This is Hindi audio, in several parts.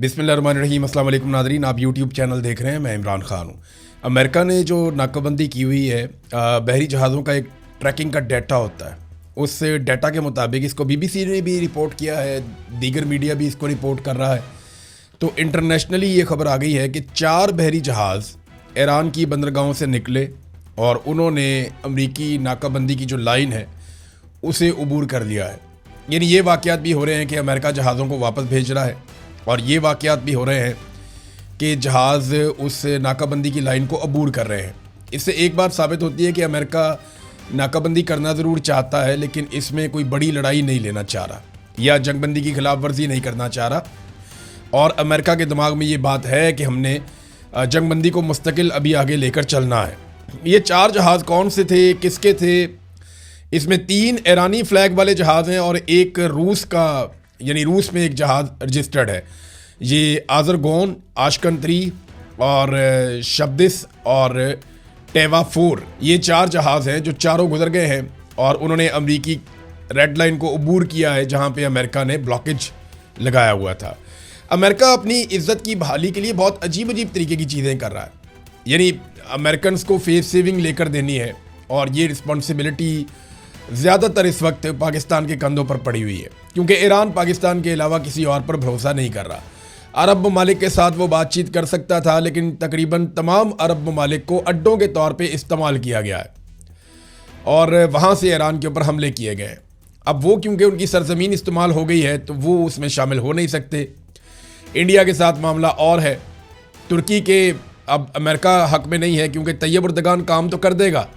बिस्मिल्लाहिर्रहमानिर्रहीम। अस्सलाम वालेकुम नाज़रीन, आप यूट्यूब चैनल देख रहे हैं। मैं इमरान ख़ान हूँ। अमेरिका ने जो नाकाबंदी की हुई है, बहरी जहाज़ों का एक ट्रैकिंग का डाटा होता है, उस डाटा के मुताबिक इसको बीबीसी ने भी रिपोर्ट किया है, दीगर मीडिया भी इसको रिपोर्ट कर रहा है। तो इंटरनेशनली ये खबर आ गई है कि 4 बहरी जहाज़ ईरान की बंदरगाहों से निकले और उन्होंने अमरीकी नाकाबंदी की जो लाइन है उसे अबूर कर लिया है। यानी ये वाक़यात भी हो रहे हैं कि अमेरिका जहाज़ों को वापस भेज रहा है, और ये वाक़यात भी हो रहे हैं कि जहाज़ उस नाकाबंदी की लाइन को अबूर कर रहे हैं। इससे एक बात साबित होती है कि अमेरिका नाकाबंदी करना ज़रूर चाहता है, लेकिन इसमें कोई बड़ी लड़ाई नहीं लेना चाह रहा या जंगबंदी की खिलाफ वर्जी नहीं करना चाह रहा। और अमेरिका के दिमाग में ये बात है कि हमने जंगबंदी को मुस्तकिल अभी आगे लेकर चलना है। ये 4 जहाज़ कौन से थे, किसके थे? इसमें 3 ईरानी फ्लैग वाले जहाज़ हैं और एक रूस का, यानी रूस में एक जहाज़ रजिस्टर्ड है। ये आज़रगोन, आशकन 3 और शब्दिस और टेवा 4, ये 4 जहाज़ हैं जो चारों गुजर गए हैं और उन्होंने अमरीकी रेड लाइन को अबूर किया है, जहाँ पे अमेरिका ने ब्लॉकेज लगाया हुआ था। अमेरिका अपनी इज़्ज़त की बहाली के लिए बहुत अजीब अजीब तरीके की चीज़ें कर रहा है। यानी अमेरिकन को फेस सेविंग लेकर देनी है, और ये रिस्पॉन्सिबिलिटी ज़्यादातर इस वक्त पाकिस्तान के कंधों पर पड़ी हुई है, क्योंकि ईरान पाकिस्तान के अलावा किसी और पर भरोसा नहीं कर रहा। अरब ममालिक के साथ वो बातचीत कर सकता था, लेकिन तकरीबन तमाम अरब ममालिक को अड्डों के तौर पे इस्तेमाल किया गया है और वहाँ से ईरान के ऊपर हमले किए गए। अब वो क्योंकि उनकी सरजमीन इस्तेमाल हो गई है तो वो उसमें शामिल हो नहीं सकते। इंडिया के साथ मामला और है। तुर्की के अब अमेरिका हक में नहीं है, क्योंकि तैयब उर्दगान काम तो कर देगा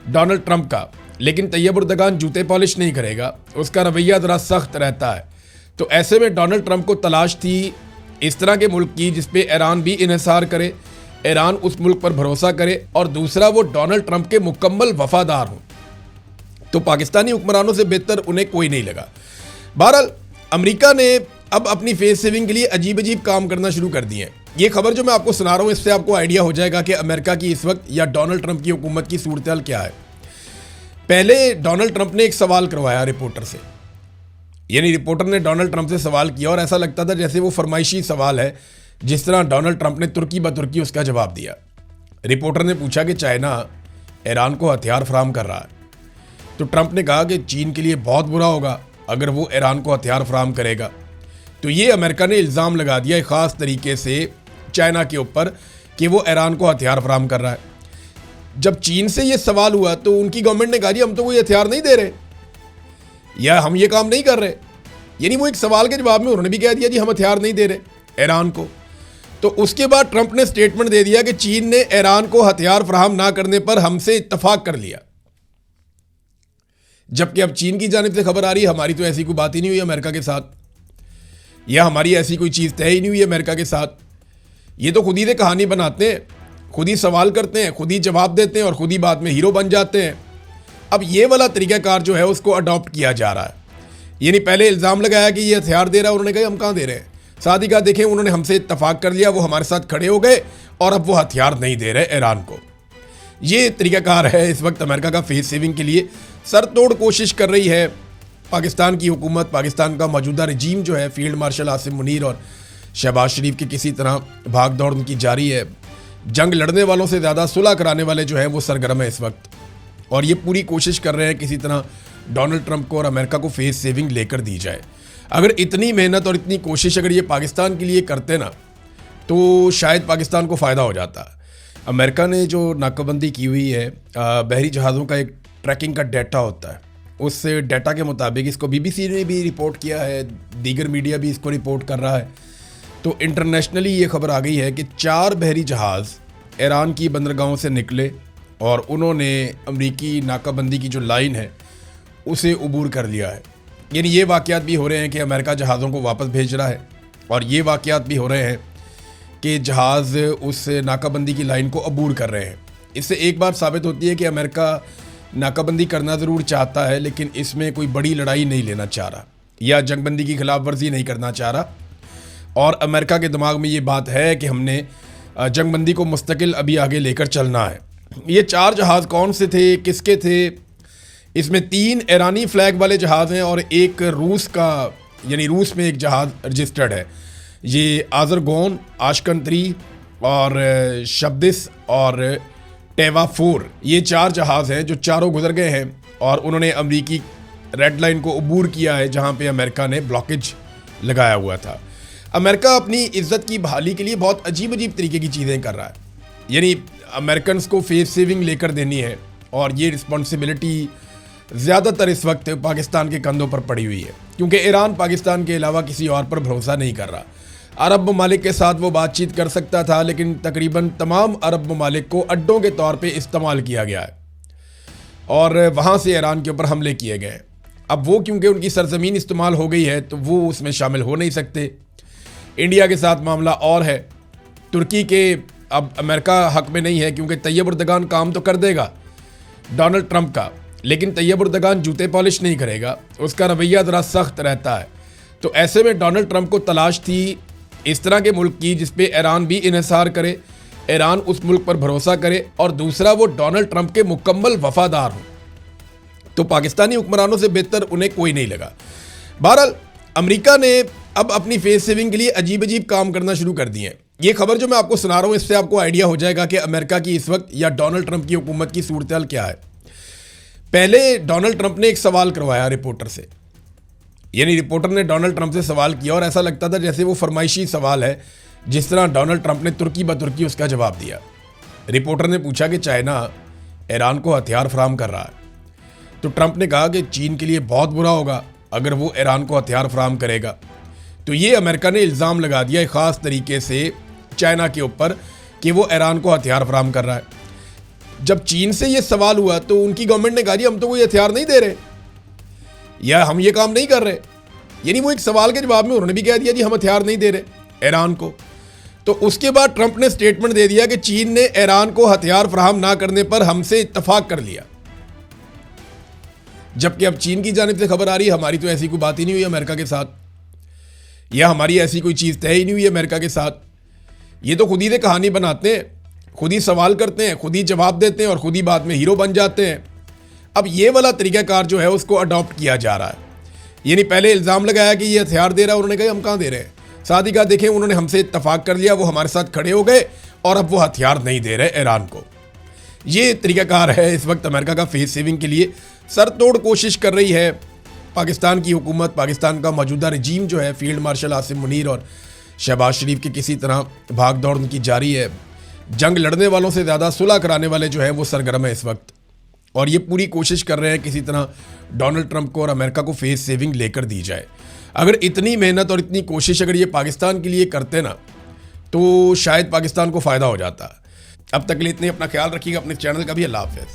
डोनाल्ड ट्रंप का, लेकिन तैयब उर्दगान जूते पॉलिश नहीं करेगा, उसका रवैया ज़रा सख्त रहता है। तो ऐसे में डोनाल्ड ट्रंप को तलाश थी इस तरह के मुल्क की जिस पे ईरान भी इन्हिसार करे, ईरान उस मुल्क पर भरोसा करे, और दूसरा वो डोनाल्ड ट्रंप के मुकम्मल वफादार हों। तो पाकिस्तानी हुक्मरानों से बेहतर उन्हें कोई नहीं लगा। बहरहाल अमेरिका ने अब अपनी फेस सेविंग के लिए अजीब अजीब काम करना शुरू कर दिए हैं। ये खबर जो मैं आपको सुना रहा हूँ, इससे आपको आइडिया हो जाएगा कि अमेरिका की इस वक्त या डोनाल्ड ट्रंप की हुकूमत की सूरत क्या है। पहले डोनाल्ड ट्रंप ने एक सवाल करवाया रिपोर्टर से, यानी रिपोर्टर ने डोनाल्ड ट्रंप से सवाल किया और ऐसा लगता था जैसे वो फरमाइशी सवाल है, जिस तरह डोनाल्ड ट्रंप ने तुर्की ब तुर्की उसका जवाब दिया। रिपोर्टर ने पूछा कि चाइना ईरान को हथियार फराहम कर रहा है, तो ट्रंप ने कहा कि चीन के लिए बहुत बुरा होगा अगर वो ईरान को हथियार फराहम करेगा। तो ये अमेरिका ने इल्ज़ाम लगा दिया एक ख़ास तरीके से चाइना के ऊपर कि वो ईरान को हथियार फराहम कर रहा है। जब चीन से ये सवाल हुआ तो उनकी गवर्नमेंट ने कहा जी हम तो कोई हथियार नहीं दे रहे या हम ये काम नहीं कर रहे। यानी वो एक सवाल के जवाब में उन्होंने भी कह दिया जी हम हथियार नहीं दे रहे ईरान को। तो उसके बाद ट्रंप ने स्टेटमेंट दे दिया कि चीन ने ईरान को हथियार फराहम ना करने पर हमसे इत्तफाक कर लिया। जबकि अब चीन की जानिब से खबर आ रही है हमारी तो ऐसी कोई बात ही नहीं हुई अमेरिका के साथ, या हमारी ऐसी कोई चीज़ तय ही नहीं हुई अमेरिका के साथ। ये तो खुद ही से कहानी बनाते हैं, खुद ही सवाल करते हैं, खुद ही जवाब देते हैं और खुद ही बाद में हीरो बन जाते हैं। अब ये वाला तरीक़ाकार जो है उसको अडॉप्ट किया जा रहा है। यानी पहले इल्ज़ाम लगाया कि ये हथियार दे रहा है, उन्होंने कहा हम कहाँ दे रहे हैं। साथ ही कहा देखें उन्होंने हमसे इत्तफाक कर लिया, वो हमारे साथ खड़े हो गए और अब वो हथियार नहीं दे रहे ईरान को। ये तरीक़ाकार है इस वक्त अमेरिका का फेस सेविंग के लिए। सर तोड़ कोशिश कर रही है पाकिस्तान की हुकूमत, पाकिस्तान का मौजूदा रजीम जो है, फील्ड मार्शल आसिम मुनीर और शहबाज शरीफ की किसी तरह भाग दौड़ उनकी जारी है। जंग लड़ने वालों से ज़्यादा सुलह कराने वाले जो हैं वो सरगर्म है इस वक्त, और ये पूरी कोशिश कर रहे हैं किसी तरह डोनाल्ड ट्रंप को और अमेरिका को फेस सेविंग लेकर दी जाए। अगर इतनी मेहनत और इतनी कोशिश अगर ये पाकिस्तान के लिए करते ना तो शायद पाकिस्तान को फ़ायदा हो जाता। अमेरिका ने जो नाकाबंदी की हुई है, बहरी जहाज़ों का एक ट्रैकिंग का डाटा होता है, उस डाटा के मुताबिक इसको बीबीसी ने भी रिपोर्ट किया है, दीगर मीडिया भी इसको रिपोर्ट कर रहा है। तो इंटरनेशनली ये खबर आ गई है कि 4 बहरी जहाज़ ईरान की बंदरगाहों से निकले और उन्होंने अमरीकी नाकाबंदी की जो लाइन है उसे अबूर कर लिया है। यानी ये वाक़यात भी हो रहे हैं कि अमेरिका जहाज़ों को वापस भेज रहा है, और ये वाक़यात भी हो रहे हैं कि जहाज़ उस नाकाबंदी की लाइन को अबूर कर रहे हैं। इससे एक बात साबित होती है कि अमेरिका नाकाबंदी करना ज़रूर चाहता है, लेकिन इसमें कोई बड़ी लड़ाई नहीं लेना चाह रहा या जंगबंदी की खिलाफ वर्जी नहीं करना चाह रहा। और अमेरिका के दिमाग में ये बात है कि हमने जंगबंदी को मुस्तकिल अभी आगे लेकर चलना है। ये 4 जहाज़ कौन से थे, किसके थे? इसमें 3 ईरानी फ्लैग वाले जहाज़ हैं और एक रूस का, यानी रूस में एक जहाज़ रजिस्टर्ड है। ये आजरगोन, आशकंतरी और शब्दिस और टेवा 4, ये 4 जहाज़ हैं जो चारों गुजर गए हैं और उन्होंने अमरीकी रेड लाइन को अबूर किया है, जहां पे अमेरिका ने ब्लॉकेज लगाया हुआ था। अमेरिका अपनी इज्जत की बहाली के लिए बहुत अजीब अजीब तरीके की चीज़ें कर रहा है। यानी अमेरिकन को फेस सेविंग लेकर देनी है और ये रिस्पॉन्सिबिलिटी ज़्यादातर इस वक्त पाकिस्तान के कंधों पर पड़ी हुई है, क्योंकि ईरान पाकिस्तान के अलावा किसी और पर भरोसा नहीं कर रहा। अरब ममालिक के साथ वो बातचीत कर सकता था, लेकिन तकरीबन तमाम अरब ममालिक को अड्डों के तौर पे इस्तेमाल किया गया है और वहाँ से ईरान के ऊपर हमले किए गए। अब वो क्योंकि उनकी सरजमीन इस्तेमाल हो गई है तो वो उसमें शामिल हो नहीं सकते। इंडिया के साथ मामला और है। तुर्की के अब अमेरिका हक में नहीं है, क्योंकि तैयब उर्दगान काम तो कर देगा डोनाल्ड ट्रंप का, लेकिन तैयब उर्दगान जूते पॉलिश नहीं करेगा, उसका रवैया ज़रा सख्त रहता है। तो ऐसे में डोनाल्ड ट्रंप को तलाश थी इस तरह के मुल्क की जिस पे ईरान भी इन्हिसार करे, ईरान उस मुल्क पर भरोसा करे और दूसरा वो डोनाल्ड ट्रंप के मुकम्मल वफादार हो। तो पाकिस्तानी हुक्मरानों से बेहतर उन्हें कोई नहीं लगा। बहरहाल अमेरिका ने अब अपनी फेस सेविंग के लिए अजीब अजीब काम करना शुरू कर दिए हैं। ये खबर जो मैं आपको सुना रहा हूँ, इससे आपको आइडिया हो जाएगा कि अमेरिका की इस वक्त या डोनाल्ड ट्रंप की हुकूमत की सूरत क्या है। पहले डोनाल्ड ट्रंप ने एक सवाल करवाया रिपोर्टर से, यानी रिपोर्टर ने डोनाल्ड ट्रंप से सवाल किया और ऐसा लगता था जैसे वो फरमाइशी सवाल है, जिस तरह डोनाल्ड ट्रंप ने तुर्की ब तुर्की उसका जवाब दिया। रिपोर्टर ने पूछा कि चाइना ईरान को हथियार फराहम कर रहा है, तो ट्रंप ने कहा कि चीन के लिए बहुत बुरा होगा अगर वो ईरान को हथियार फराहम करेगा। तो ये अमेरिका ने इल्ज़ाम लगा दिया एक ख़ास तरीके से चाइना के ऊपर कि वो ईरान को हथियार फराहम कर रहा है। जब चीन से ये सवाल हुआ तो उनकी गवर्नमेंट ने कहा जी हम तो कोई हथियार नहीं दे रहे या हम ये काम नहीं कर रहे। यानी वो एक सवाल के जवाब में उन्होंने भी कह दिया जी हम हथियार नहीं दे रहे ईरान को। तो उसके बाद ट्रंप ने स्टेटमेंट दे दिया कि चीन ने ईरान को हथियार फराहम ना करने पर हमसे इत्तफाक कर लिया। जबकि अब चीन की जानिब से खबर आ रही है हमारी तो ऐसी कोई बात ही नहीं हुई अमेरिका के साथ, या हमारी ऐसी कोई चीज़ तय ही नहीं हुई अमेरिका के साथ। ये तो खुद ही से कहानी बनाते हैं, खुद ही सवाल करते हैं, खुद ही जवाब देते हैं और खुद ही बाद में हीरो बन जाते हैं। अब ये वाला तरीक़ाकार जो है उसको अडॉप्ट किया जा रहा है। यानी पहले इल्ज़ाम लगाया कि ये हथियार दे रहा है, उन्होंने कहा हम कहाँ दे रहे हैं, साथ ही कहा देखें उन्होंने हमसे इत्तफाक कर लिया, वो हमारे साथ खड़े हो गए और अब वो हथियार नहीं दे रहे ईरान को। ये तरीक़ाकार है इस वक्त अमेरिका का फेस सेविंग के लिए। सर तोड़ कोशिश कर रही है पाकिस्तान की हुकूमत, पाकिस्तान का मौजूदा रजीम जो है, फील्ड मार्शल आसिम मुनीर और शहबाज शरीफ की किसी तरह भाग दौड़ उनकी जारी है। जंग लड़ने वालों से ज़्यादा सुलह कराने वाले जो है वो सरगर्म है इस वक्त, और ये पूरी कोशिश कर रहे हैं किसी तरह डोनाल्ड ट्रंप को और अमेरिका को फेस सेविंग लेकर दी जाए। अगर इतनी मेहनत और इतनी कोशिश अगर ये पाकिस्तान के लिए करते ना तो शायद पाकिस्तान को फ़ायदा हो जाता। अब तक के लिए इतने, अपना ख्याल रखिएगा, अपने चैनल का भी। अल्लाह हाफ़िज़।